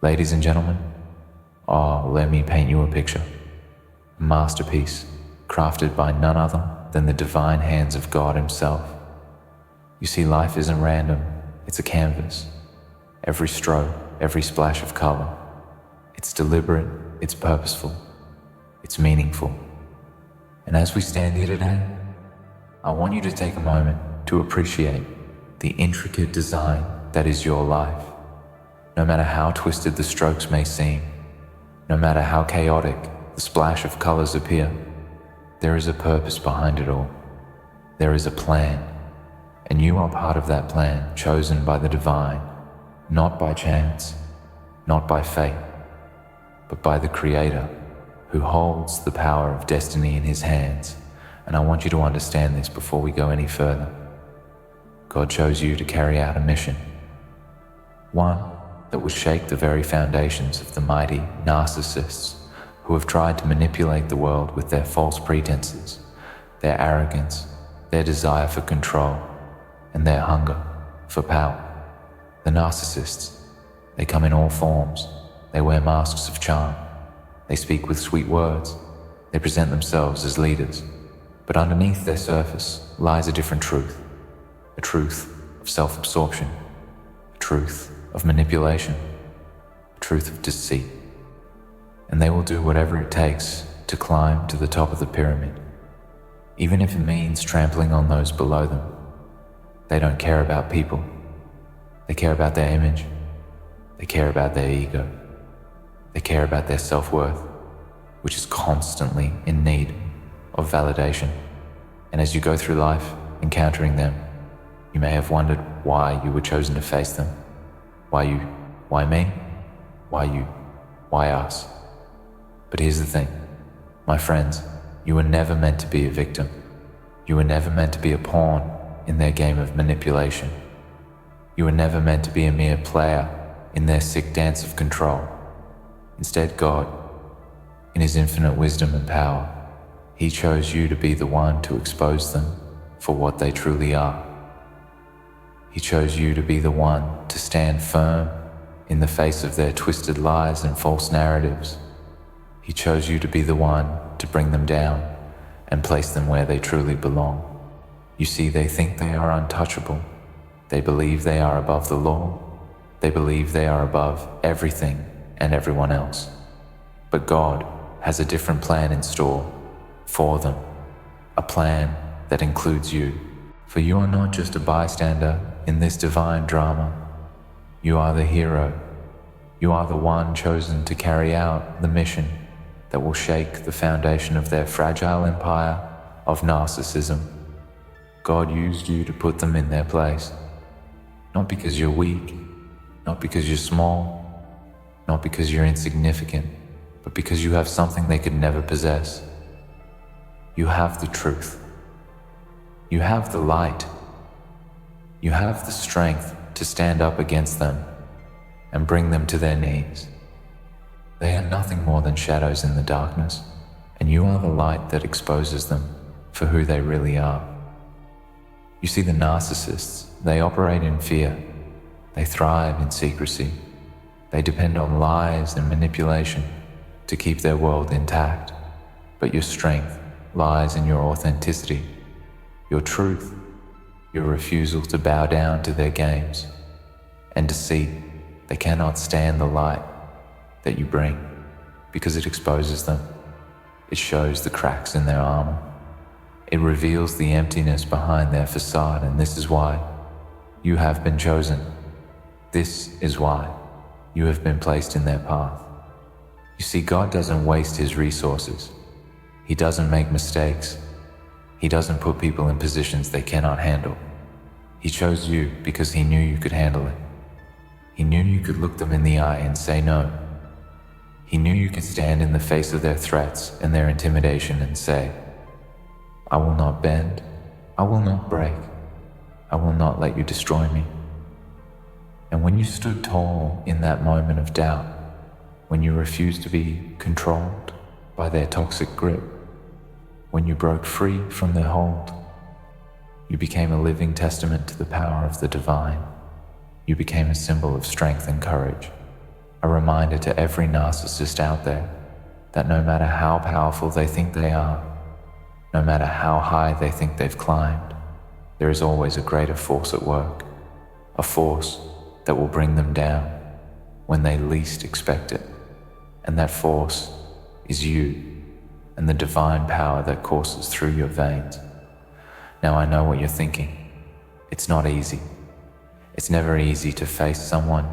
Ladies and gentlemen, let me paint you a picture. A masterpiece crafted by none other than the divine hands of God himself. You see, life isn't random, it's a canvas. Every stroke, every splash of color. It's deliberate, it's purposeful, it's meaningful. And as we stand here today, I want you to take a moment to appreciate the intricate design that is your life. No matter how twisted the strokes may seem, no matter how chaotic the splash of colors appear, there is a purpose behind it all. There is a plan, and you are part of that plan, chosen by the divine, not by chance, not by fate, but by the Creator, who holds the power of destiny in his hands. And I want you to understand this before we go any further. God chose you to carry out a mission, one that will shake the very foundations of the mighty narcissists who have tried to manipulate the world with their false pretenses, their arrogance, their desire for control, and their hunger for power. The narcissists, they come in all forms. They wear masks of charm. They speak with sweet words. They present themselves as leaders. But underneath their surface lies a different truth, a truth of self-absorption, a truth of manipulation, a truth of deceit. And they will do whatever it takes to climb to the top of the pyramid, even if it means trampling on those below them. They don't care about people. They care about their image. They care about their ego. They care about their self-worth, which is constantly in need of validation. And as you go through life encountering them, you may have wondered why you were chosen to face them. Why me? Why you? Why us? But here's the thing, my friends, you were never meant to be a victim. You were never meant to be a pawn in their game of manipulation. You were never meant to be a mere player in their sick dance of control. Instead, God, in his infinite wisdom and power, he chose you to be the one to expose them for what they truly are. He chose you to be the one to stand firm in the face of their twisted lies and false narratives. He chose you to be the one to bring them down and place them where they truly belong. You see, they think they are untouchable. They believe they are above the law. They believe they are above everything and everyone else. But God has a different plan in store for them, a plan that includes you. For you are not just a bystander in this divine drama. You are the hero. You are the one chosen to carry out the mission that will shake the foundation of their fragile empire of narcissism. God used you to put them in their place, not because you're weak, not because you're small, not because you're insignificant, but because you have something they could never possess. You have the truth. You have the light. You have the strength to stand up against them and bring them to their knees. They are nothing more than shadows in the darkness, and you are the light that exposes them for who they really are. You see, the narcissists, they operate in fear. They thrive in secrecy. They depend on lies and manipulation to keep their world intact. But your strength lies in your authenticity, your truth, your refusal to bow down to their games and deceit. They cannot stand the light that you bring because it exposes them. It shows the cracks in their armor. It reveals the emptiness behind their facade, and this is why you have been chosen. This is why you have been placed in their path. You see, God doesn't waste his resources. He doesn't make mistakes. He doesn't put people in positions they cannot handle. He chose you because he knew you could handle it. He knew you could look them in the eye and say no. He knew you could stand in the face of their threats and their intimidation and say, I will not bend, I will not break, I will not let you destroy me. And when you stood tall in that moment of doubt, when you refused to be controlled by their toxic grip, when you broke free from their hold, you became a living testament to the power of the divine. You became a symbol of strength and courage. A reminder to every narcissist out there that no matter how powerful they think they are, no matter how high they think they've climbed, there is always a greater force at work, a force that will bring them down when they least expect it. And that force is you and the divine power that courses through your veins. Now I know what you're thinking. It's not easy. It's never easy to face someone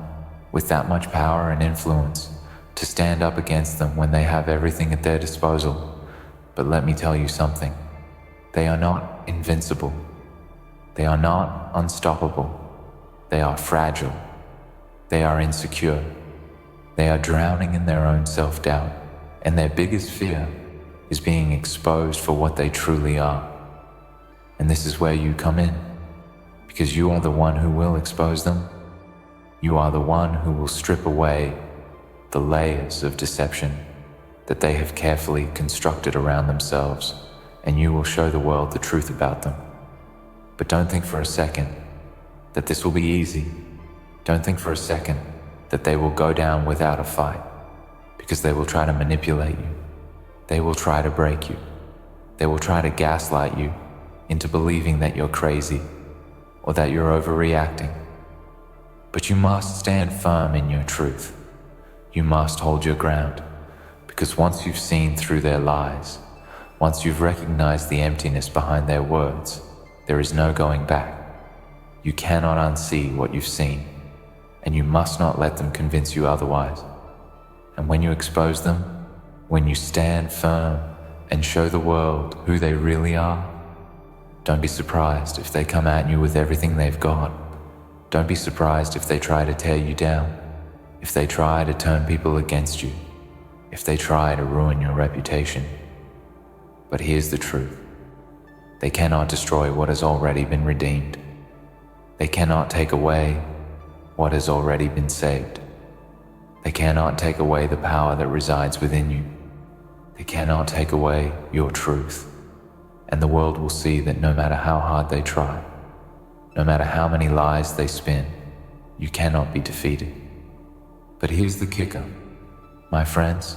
with that much power and influence, to stand up against them when they have everything at their disposal. But let me tell you something. They are not invincible. They are not unstoppable. They are fragile. They are insecure. They are drowning in their own self-doubt, and their biggest fear is being exposed for what they truly are. And this is where you come in, because you are the one who will expose them. You are the one who will strip away the layers of deception that they have carefully constructed around themselves, and you will show the world the truth about them. But don't think for a second that this will be easy. Don't think for a second that they will go down without a fight, because they will try to manipulate you. They will try to break you. They will try to gaslight you into believing that you're crazy or that you're overreacting. But you must stand firm in your truth. You must hold your ground, because once you've seen through their lies, once you've recognized the emptiness behind their words, there is no going back. You cannot unsee what you've seen, and you must not let them convince you otherwise. And when you expose them, when you stand firm and show the world who they really are, don't be surprised if they come at you with everything they've got. Don't be surprised if they try to tear you down, if they try to turn people against you, if they try to ruin your reputation. But here's the truth. They cannot destroy what has already been redeemed. They cannot take away what has already been saved. They cannot take away the power that resides within you. They cannot take away your truth. And the world will see that no matter how hard they try, no matter how many lies they spin, you cannot be defeated. But here's the kicker, my friends.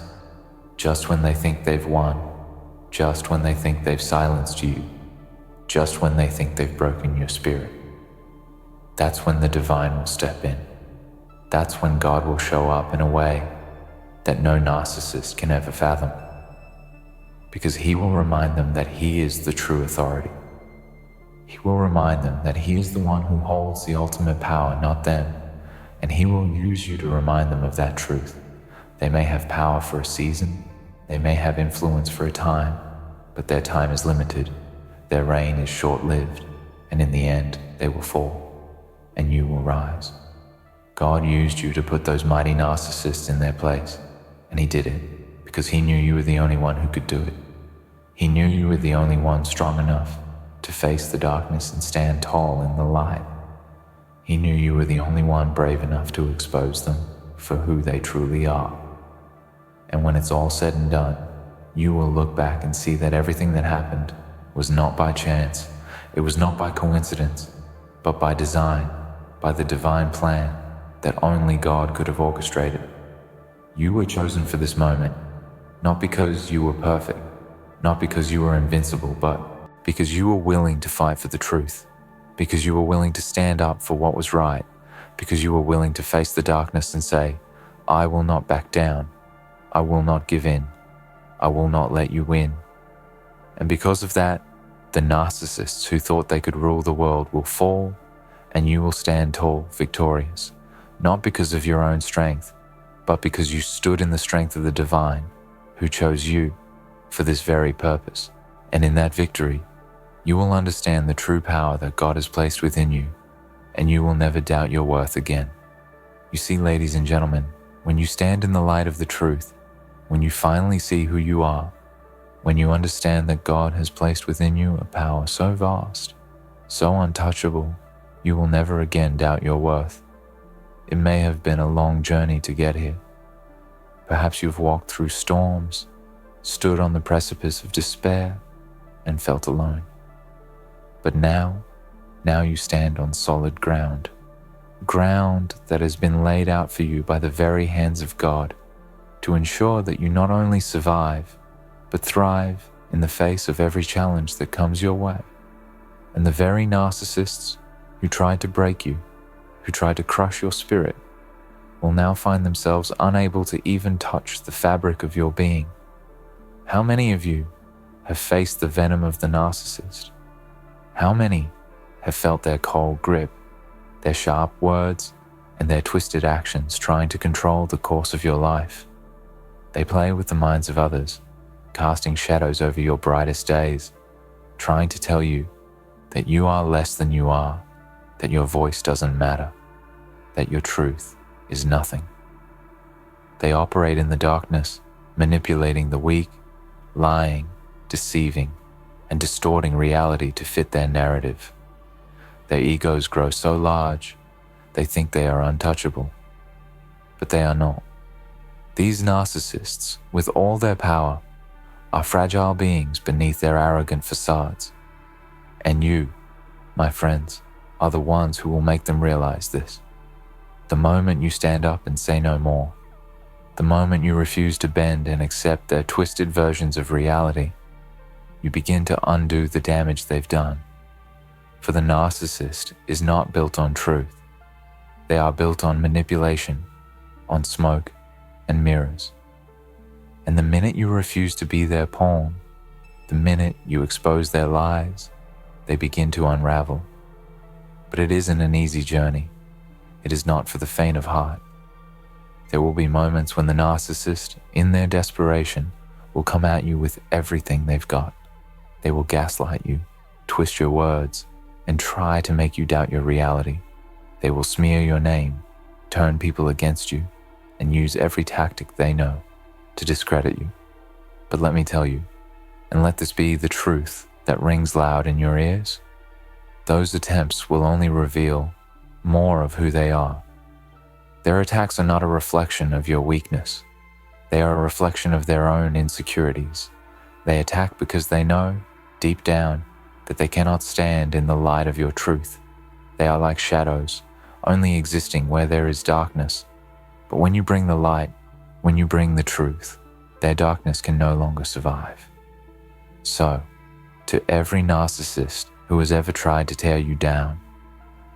Just when they think they've won, just when they think they've silenced you, just when they think they've broken your spirit, that's when the divine will step in. That's when God will show up in a way that no narcissist can ever fathom. Because he will remind them that he is the true authority. He will remind them that he is the one who holds the ultimate power, not them. And he will use you to remind them of that truth. They may have power for a season, they may have influence for a time, but their time is limited. Their reign is short-lived, and in the end, they will fall, and you will rise. God used you to put those mighty narcissists in their place, and he did it because he knew you were the only one who could do it. He knew you were the only one strong enough to face the darkness and stand tall in the light. He knew you were the only one brave enough to expose them for who they truly are. And when it's all said and done, you will look back and see that everything that happened was not by chance, it was not by coincidence, but by design, by the divine plan that only God could have orchestrated. You were chosen for this moment, not because you were perfect, not because you were invincible, but because you were willing to fight for the truth, because you were willing to stand up for what was right, because you were willing to face the darkness and say, I will not back down, I will not give in, I will not let you win. And because of that, the narcissists who thought they could rule the world will fall, and you will stand tall, victorious, not because of your own strength, but because you stood in the strength of the divine, who chose you for this very purpose. And in that victory, you will understand the true power that God has placed within you, and you will never doubt your worth again. You see, ladies and gentlemen, when you stand in the light of the truth, when you finally see who you are, when you understand that God has placed within you a power so vast, so untouchable, you will never again doubt your worth. It may have been a long journey to get here. Perhaps you've walked through storms, stood on the precipice of despair, and felt alone. But now you stand on solid ground. ground that has been laid out for you by the very hands of God to ensure that you not only survive, but thrive in the face of every challenge that comes your way. And the very narcissists who tried to break you, who tried to crush your spirit, will now find themselves unable to even touch the fabric of your being. How many of you have faced the venom of the narcissist? How many have felt their cold grip, their sharp words, and their twisted actions trying to control the course of your life? They play with the minds of others, casting shadows over your brightest days, trying to tell you that you are less than you are, that your voice doesn't matter, that your truth is nothing. They operate in the darkness, manipulating the weak, lying, deceiving, and distorting reality to fit their narrative. Their egos grow so large, they think they are untouchable, but they are not. These narcissists, with all their power, are fragile beings beneath their arrogant facades. And you, my friends, are the ones who will make them realize this. The moment you stand up and say no more, the moment you refuse to bend and accept their twisted versions of reality, you begin to undo the damage they've done. For the narcissist is not built on truth. They are built on manipulation, on smoke and mirrors. And the minute you refuse to be their pawn, the minute you expose their lies, they begin to unravel. But it isn't an easy journey. It is not for the faint of heart. There will be moments when the narcissist, in their desperation, will come at you with everything they've got. They will gaslight you, twist your words, and try to make you doubt your reality. They will smear your name, turn people against you, and use every tactic they know to discredit you. But let me tell you, and let this be the truth that rings loud in your ears, those attempts will only reveal more of who they are. Their attacks are not a reflection of your weakness. They are a reflection of their own insecurities. They attack because they know, deep down, that they cannot stand in the light of your truth. They are like shadows, only existing where there is darkness. But when you bring the light, when you bring the truth, their darkness can no longer survive. So, to every narcissist who has ever tried to tear you down,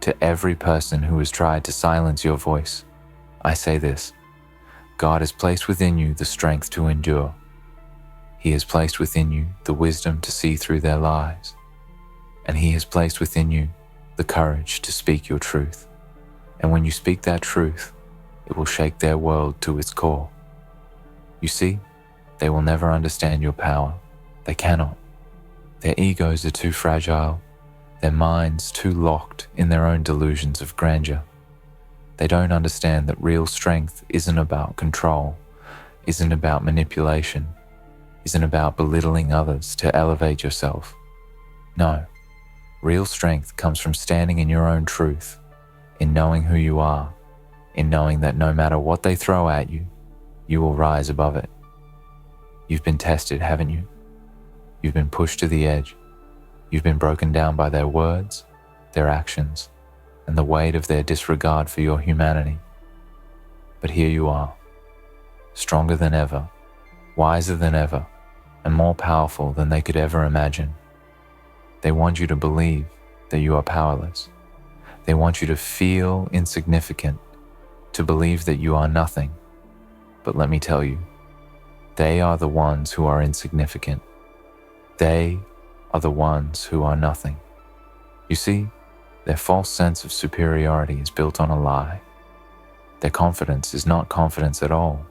to every person who has tried to silence your voice, I say this: God has placed within you the strength to endure. He has placed within you the wisdom to see through their lies. And He has placed within you the courage to speak your truth. And when you speak that truth, it will shake their world to its core. You see, they will never understand your power. They cannot. Their egos are too fragile, their minds too locked in their own delusions of grandeur. They don't understand that real strength isn't about control, isn't about manipulation, isn't about belittling others to elevate yourself. No, real strength comes from standing in your own truth, in knowing who you are, in knowing that no matter what they throw at you, you will rise above it. You've been tested, haven't you? You've been pushed to the edge. You've been broken down by their words, their actions, and the weight of their disregard for your humanity. But here you are, stronger than ever, wiser than ever, and more powerful than they could ever imagine. They want you to believe that you are powerless. They want you to feel insignificant, to believe that you are nothing. But let me tell you, they are the ones who are insignificant. They are the ones who are nothing. You see, their false sense of superiority is built on a lie. Their confidence is not confidence at all,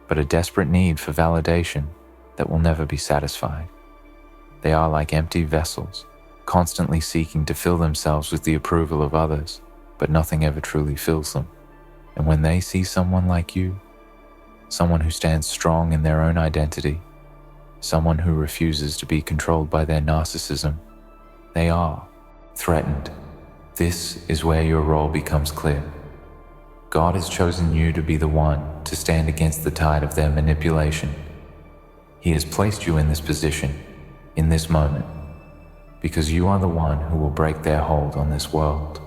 but a desperate need for validation that will never be satisfied. They are like empty vessels, constantly seeking to fill themselves with the approval of others, but nothing ever truly fills them. And when they see someone like you, someone who stands strong in their own identity, someone who refuses to be controlled by their narcissism, they are threatened. This is where your role becomes clear. God has chosen you to be the one to stand against the tide of their manipulation. He has placed you in this position, in this moment, because you are the one who will break their hold on this world.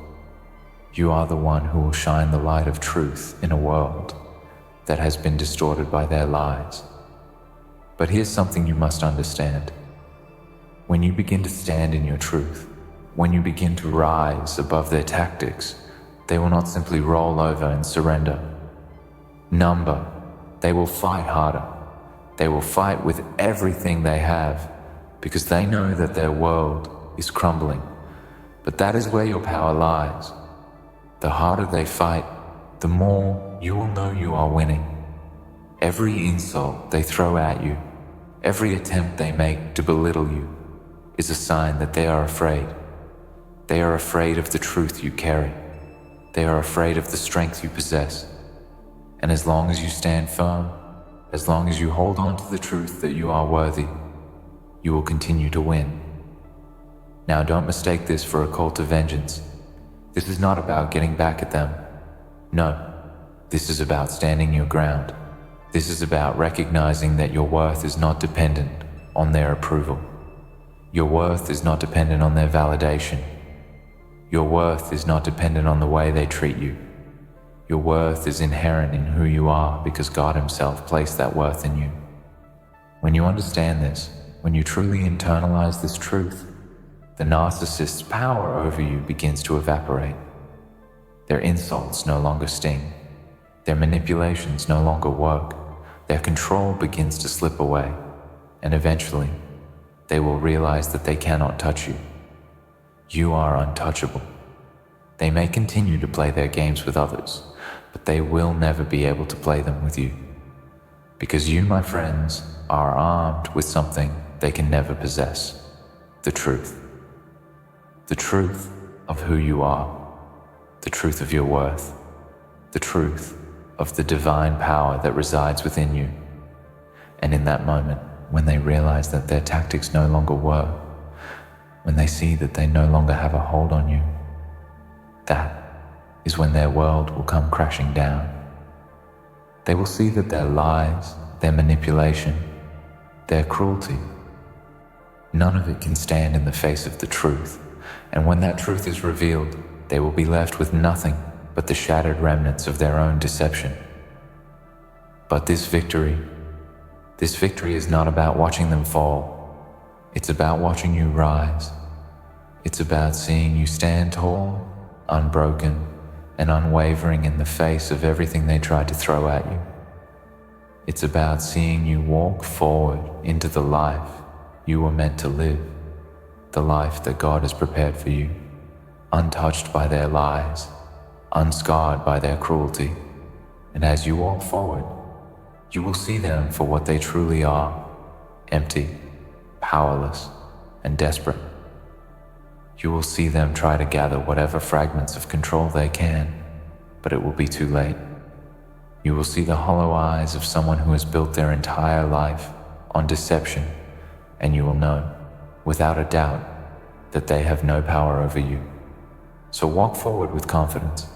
You are the one who will shine the light of truth in a world that has been distorted by their lies. But here's something you must understand. When you begin to stand in your truth, when you begin to rise above their tactics, they will not simply roll over and surrender. Number, they will fight harder. They will fight with everything they have because they know that their world is crumbling. But that is where your power lies. The harder they fight, the more you will know you are winning. Every insult they throw at you, every attempt they make to belittle you, is a sign that they are afraid. They are afraid of the truth you carry. They are afraid of the strength you possess. And as long as you stand firm, as long as you hold on to the truth that you are worthy, you will continue to win. Now don't mistake this for a call to vengeance. This is not about getting back at them. No, this is about standing your ground. This is about recognizing that your worth is not dependent on their approval. Your worth is not dependent on their validation. Your worth is not dependent on the way they treat you. Your worth is inherent in who you are because God Himself placed that worth in you. When you understand this, when you truly internalize this truth, the narcissist's power over you begins to evaporate. Their insults no longer sting. Their manipulations no longer work. Their control begins to slip away, and eventually, they will realize that they cannot touch you. You are untouchable. They may continue to play their games with others, but they will never be able to play them with you. Because you, my friends, are armed with something they can never possess: the truth. The truth of who you are, the truth of your worth, the truth of the divine power that resides within you. And in that moment, when they realize that their tactics no longer work, when they see that they no longer have a hold on you, that is when their world will come crashing down. They will see that their lies, their manipulation, their cruelty, none of it can stand in the face of the truth. And when that truth is revealed, they will be left with nothing but the shattered remnants of their own deception. But this victory is not about watching them fall. It's about watching you rise. It's about seeing you stand tall, unbroken, and unwavering in the face of everything they tried to throw at you. It's about seeing you walk forward into the life you were meant to live, the life that God has prepared for you, untouched by their lies, unscarred by their cruelty. And as you walk forward, you will see them for what they truly are: empty, powerless, and desperate. You will see them try to gather whatever fragments of control they can, but it will be too late. You will see the hollow eyes of someone who has built their entire life on deception, and you will know, without a doubt, that they have no power over you. So walk forward with confidence.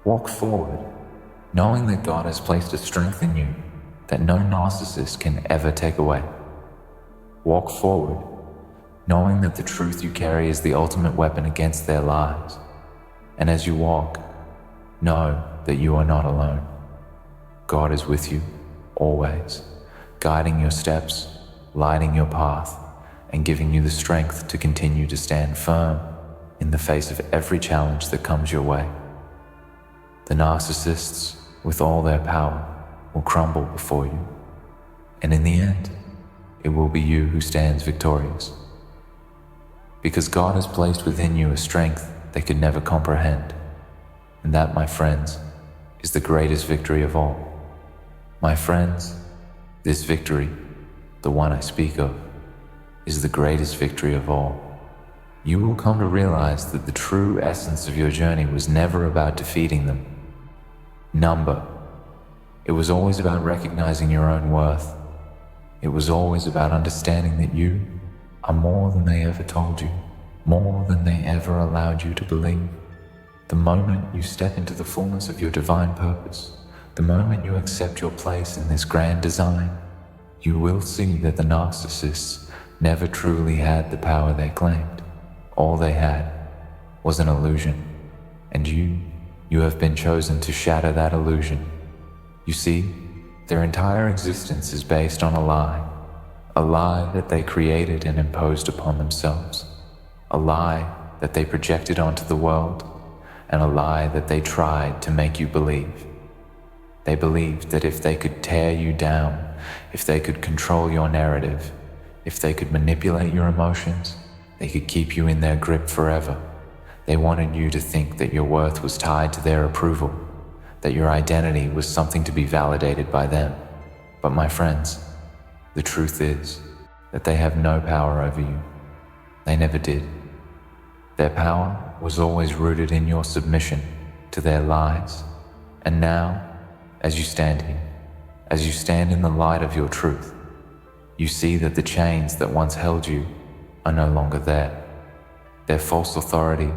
Walk forward, knowing that God has placed a strength in you that no narcissist can ever take away. Walk forward, knowing that the truth you carry is the ultimate weapon against their lies. And as you walk, know that you are not alone. God is with you, always, guiding your steps, lighting your path, and giving you the strength to continue to stand firm in the face of every challenge that comes your way. The narcissists, with all their power, will crumble before you. And in the end, it will be you who stands victorious. Because God has placed within you a strength they could never comprehend. And that, my friends, is the greatest victory of all. My friends, this victory, the one I speak of, is the greatest victory of all. You will come to realize that the true essence of your journey was never about defeating them. Number. It was always about recognizing your own worth. It was always about understanding that you are more than they ever told you, more than they ever allowed you to believe. The moment you step into the fullness of your divine purpose, the moment you accept your place in this grand design, you will see that the narcissists never truly had the power they claimed. All they had was an illusion, And you have been chosen to shatter that illusion. You see, their entire existence is based on a lie that they created and imposed upon themselves, a lie that they projected onto the world, and a lie that they tried to make you believe. They believed that if they could tear you down, if they could control your narrative, if they could manipulate your emotions, they could keep you in their grip forever. They wanted you to think that your worth was tied to their approval, that your identity was something to be validated by them. But my friends, the truth is that they have no power over you. They never did. Their power was always rooted in your submission to their lies. And now, as you stand here, as you stand in the light of your truth, you see that the chains that once held you are no longer there. Their false authority,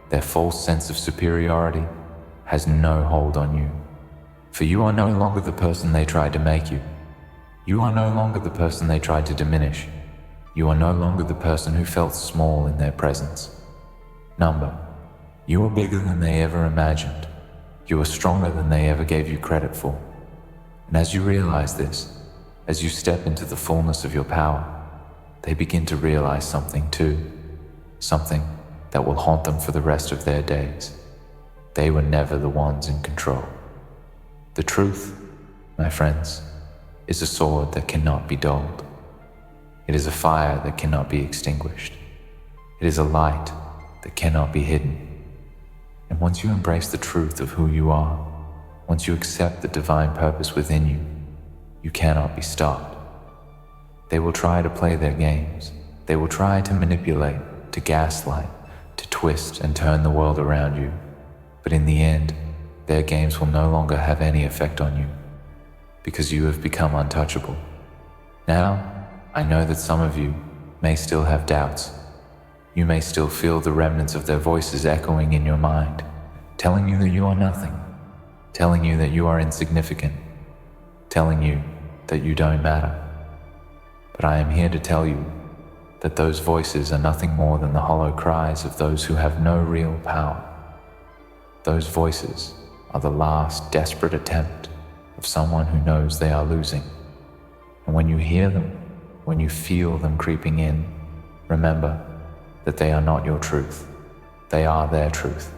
their false sense of superiority has no hold on you. For you are no longer the person they tried to make you. You are no longer the person they tried to diminish. You are no longer the person who felt small in their presence. Number, you are bigger than they ever imagined. You are stronger than they ever gave you credit for. And as you realize this, as you step into the fullness of your power, they begin to realize something too. Something that will haunt them for the rest of their days. They were never the ones in control. The truth, my friends, is a sword that cannot be dulled. It is a fire that cannot be extinguished. It is a light that cannot be hidden. And once you embrace the truth of who you are, once you accept the divine purpose within you, you cannot be stopped. They will try to play their games. They will try to manipulate, to gaslight, to twist and turn the world around you. But in the end, their games will no longer have any effect on you, because you have become untouchable. Now, I know that some of you may still have doubts. You may still feel the remnants of their voices echoing in your mind, telling you that you are nothing, telling you that you are insignificant, telling you that you don't matter. But I am here to tell you that those voices are nothing more than the hollow cries of those who have no real power. Those voices are the last desperate attempt of someone who knows they are losing. And when you hear them, when you feel them creeping in, remember that they are not your truth. They are their truth.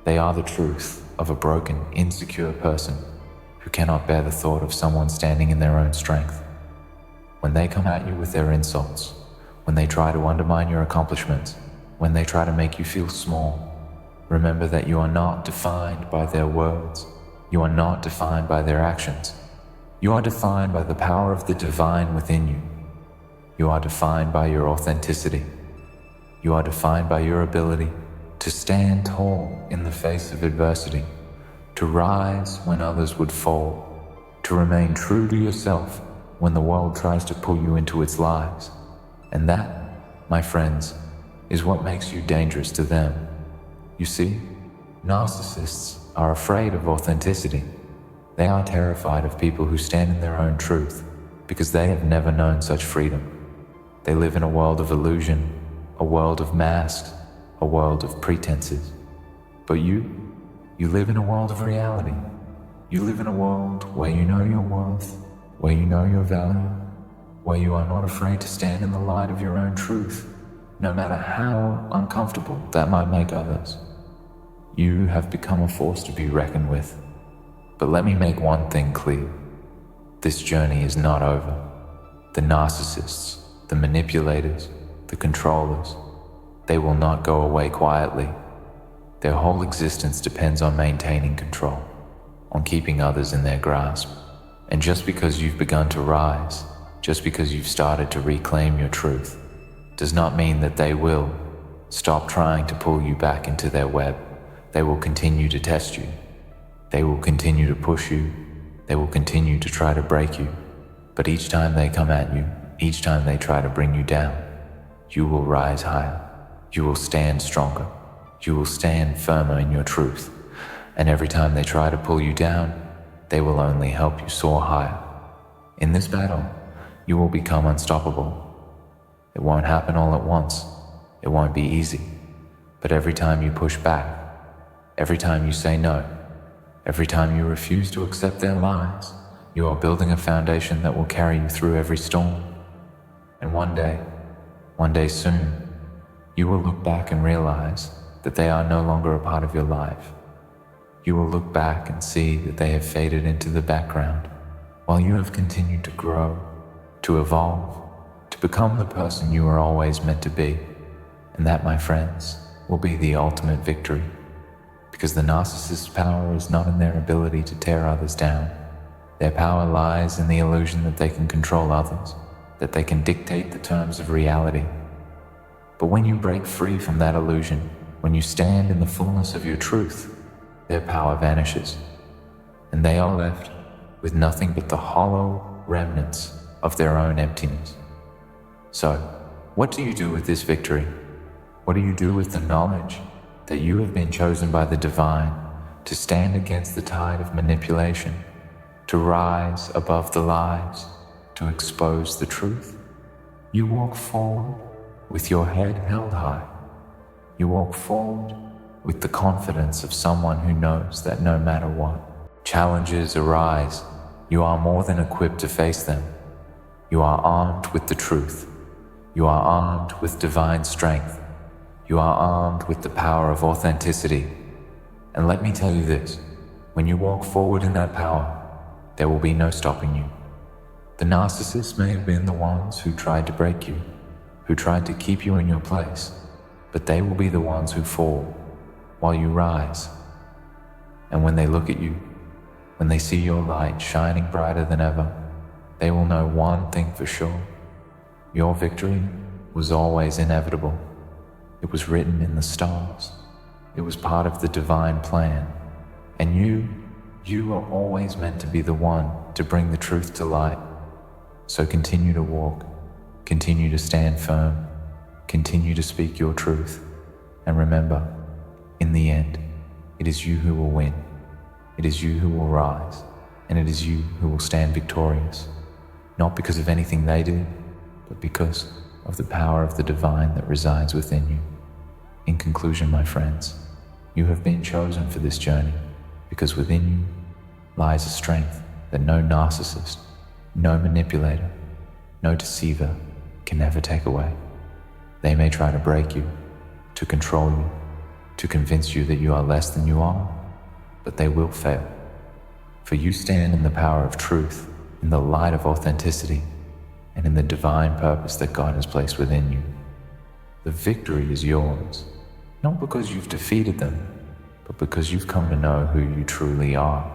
They are the truth of a broken, insecure person who cannot bear the thought of someone standing in their own strength. When they come at you with their insults, when they try to undermine your accomplishments, when they try to make you feel small, remember that you are not defined by their words. You are not defined by their actions. You are defined by the power of the divine within you. You are defined by your authenticity. You are defined by your ability to stand tall in the face of adversity, to rise when others would fall, to remain true to yourself when the world tries to pull you into its lies. And that, my friends, is what makes you dangerous to them. You see, narcissists are afraid of authenticity. They are terrified of people who stand in their own truth because they have never known such freedom. They live in a world of illusion, a world of masks, a world of pretenses. But you live in a world of reality. You live in a world where you know your worth, where you know your value, where you are not afraid to stand in the light of your own truth, no matter how uncomfortable that might make others. You have become a force to be reckoned with. But let me make one thing clear. This journey is not over. The narcissists, the manipulators, the controllers, they will not go away quietly. Their whole existence depends on maintaining control, on keeping others in their grasp. And just because you've begun to rise, just because you've started to reclaim your truth, does not mean that they will stop trying to pull you back into their web. They will continue to test you. They will continue to push you. They will continue to try to break you. But each time they come at you, each time they try to bring you down, you will rise higher. You will stand stronger. You will stand firmer in your truth. And every time they try to pull you down, they will only help you soar higher. In this battle, you will become unstoppable. It won't happen all at once. It won't be easy. But every time you push back, Every time you say no, every time you refuse to accept their lies, you are building a foundation that will carry you through every storm. And one day soon, you will look back and realize that they are no longer a part of your life. You will look back and see that they have faded into the background while you have continued to grow, to evolve, to become the person you were always meant to be. And that, my friends, will be the ultimate victory. Because the narcissist's power is not in their ability to tear others down. Their power lies in the illusion that they can control others, that they can dictate the terms of reality. But when you break free from that illusion, when you stand in the fullness of your truth, their power vanishes, and they are left with nothing but the hollow remnants of their own emptiness. So, what do you do with this victory? What do you do with the knowledge that you have been chosen by the divine to stand against the tide of manipulation, to rise above the lies, to expose the truth? You walk forward with your head held high. You walk forward with the confidence of someone who knows that no matter what challenges arise, you are more than equipped to face them. You are armed with the truth. You are armed with divine strength. You are armed with the power of authenticity. And let me tell you this, when you walk forward in that power, there will be no stopping you. The narcissists may have been the ones who tried to break you, who tried to keep you in your place, but they will be the ones who fall while you rise. And when they look at you, when they see your light shining brighter than ever, they will know one thing for sure. Your victory was always inevitable. It was written in the stars. It was part of the divine plan. And you are always meant to be the one to bring the truth to light. So continue to walk, continue to stand firm, continue to speak your truth. And remember, in the end, it is you who will win. It is you who will rise, and it is you who will stand victorious. Not because of anything they did, but because of the power of the divine that resides within you. In conclusion, my friends, you have been chosen for this journey because within you lies a strength that no narcissist, no manipulator, no deceiver can ever take away. They may try to break you, to control you, to convince you that you are less than you are, but they will fail. For you stand in the power of truth, in the light of authenticity, and in the divine purpose that God has placed within you. The victory is yours, not because you've defeated them, but because you've come to know who you truly are.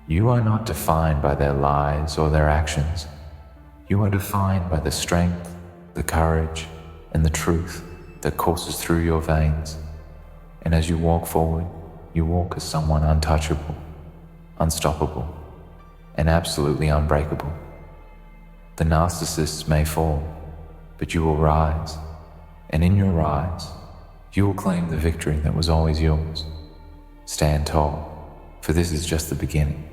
You are not defined by their lies or their actions. You are defined by the strength, the courage, and the truth that courses through your veins. And as you walk forward, you walk as someone untouchable, unstoppable, and absolutely unbreakable. The narcissists may fall, but you will rise, and in your rise, you will claim the victory that was always yours. Stand tall, for this is just the beginning.